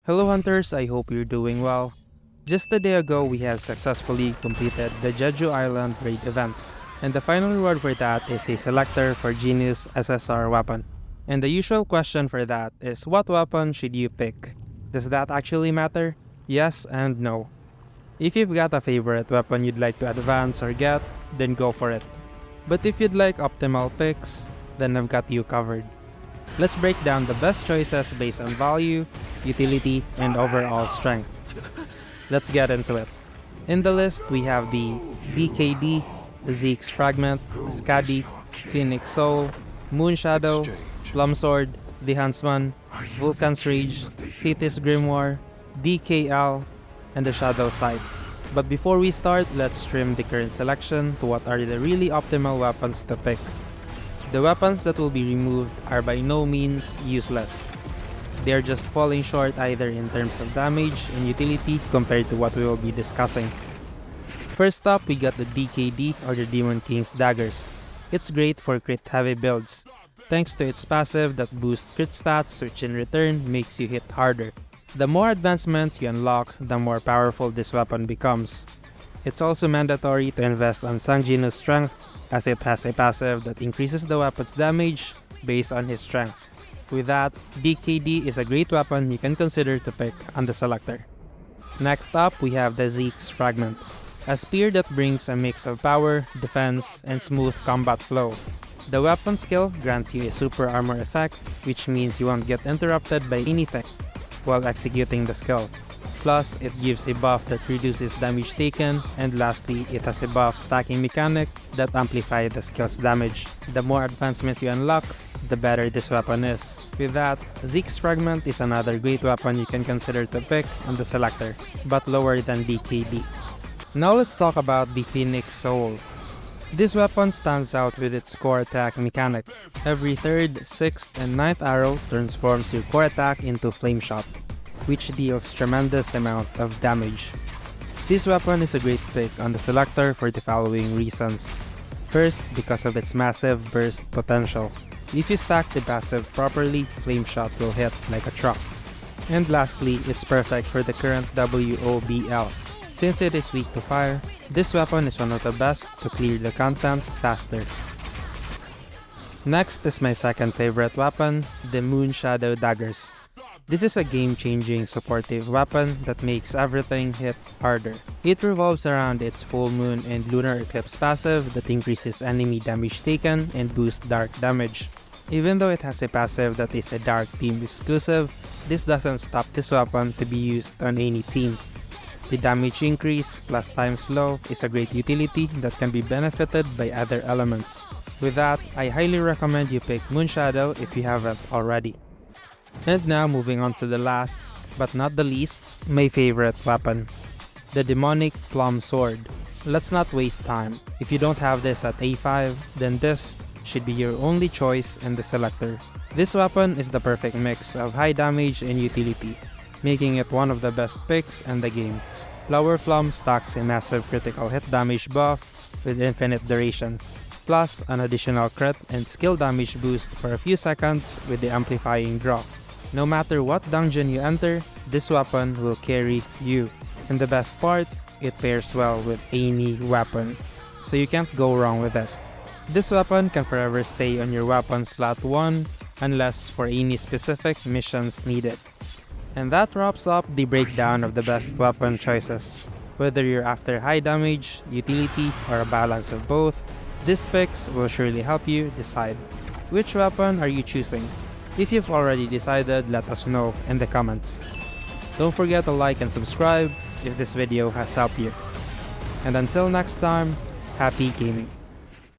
Hello hunters, I hope you're doing well. Just a day ago, we have successfully completed the Jeju Island Raid event, and the final reward for that is a selector for Genius SSR Weapon. And the usual question for that is, what weapon should you pick? Does that actually matter? Yes and no. If you've got a favorite weapon you'd like to advance or get, then go for it. But if you'd like optimal picks, then I've got you covered. Let's break down the best choices based on value, utility, and overall strength. Let's get into it. In the list, we have the DKD, Zeke's Fragment, Skadi, Phoenix Soul, Moon Shadow, Plum Sword, the Huntsman, Vulcan's Rage, Thetis Grimoire, DKL, and the Shadow Sight. But before we start, let's trim the current selection to what are the really optimal weapons to pick. The weapons that will be removed are by no means useless. They are just falling short either in terms of damage and utility compared to what we will be discussing. First up, we got the DKD or the Demon King's Daggers. It's great for crit heavy builds, thanks to its passive that boosts crit stats, which in return makes you hit harder. The more advancements you unlock, the more powerful this weapon becomes. It's also mandatory to invest on Sung Jinwoo's strength, as it has a passive that increases the weapon's damage based on his strength. With that, DKD is a great weapon you can consider to pick on the selector. Next up, we have the Zeke's Fragment, a spear that brings a mix of power, defense, and smooth combat flow. The weapon skill grants you a super armor effect, which means you won't get interrupted by anything while executing the skill. Plus, it gives a buff that reduces damage taken, and lastly, it has a buff stacking mechanic that amplifies the skill's damage. The more advancements you unlock, the better this weapon is. With that, Zeke's Fragment is another great weapon you can consider to pick on the selector, but lower than DKD. Now let's talk about the Phoenix Soul. This weapon stands out with its core attack mechanic. Every 3rd, 6th, and 9th arrow transforms your core attack into Flame Shot, which deals tremendous amount of damage. This weapon is a great pick on the selector for the following reasons. First, because of its massive burst potential. If you stack the passive properly, Flame Shot will hit like a truck. And lastly, it's perfect for the current WOBL. Since it is weak to fire, this weapon is one of the best to clear the content faster. Next is my second favorite weapon, the Moon Shadow Daggers. This is a game-changing supportive weapon that makes everything hit harder. It revolves around its full moon and lunar eclipse passive that increases enemy damage taken and boosts dark damage. Even though it has a passive that is a dark team exclusive, this doesn't stop this weapon to be used on any team. The damage increase plus time slow is a great utility that can be benefited by other elements. With that, I highly recommend you pick Moon Shadow if you haven't already. And now moving on to the last, but not the least, my favorite weapon, the Demonic Plum Sword. Let's not waste time. If you don't have this at A5, then this should be your only choice in the selector. This weapon is the perfect mix of high damage and utility, making it one of the best picks in the game. Flower Plum stacks a massive critical hit damage buff with infinite duration, plus an additional crit and skill damage boost for a few seconds with the amplifying draw. No matter what dungeon you enter, this weapon will carry you. And the best part, it pairs well with any weapon, so you can't go wrong with it. This weapon can forever stay on your weapon slot 1 unless for any specific missions needed. And that wraps up the breakdown of the best weapon choices. Whether you're after high damage, utility, or a balance of both, these picks will surely help you decide. Which weapon are you choosing? If you've already decided, let us know in the comments. Don't forget to like and subscribe if this video has helped you. And until next time, happy gaming!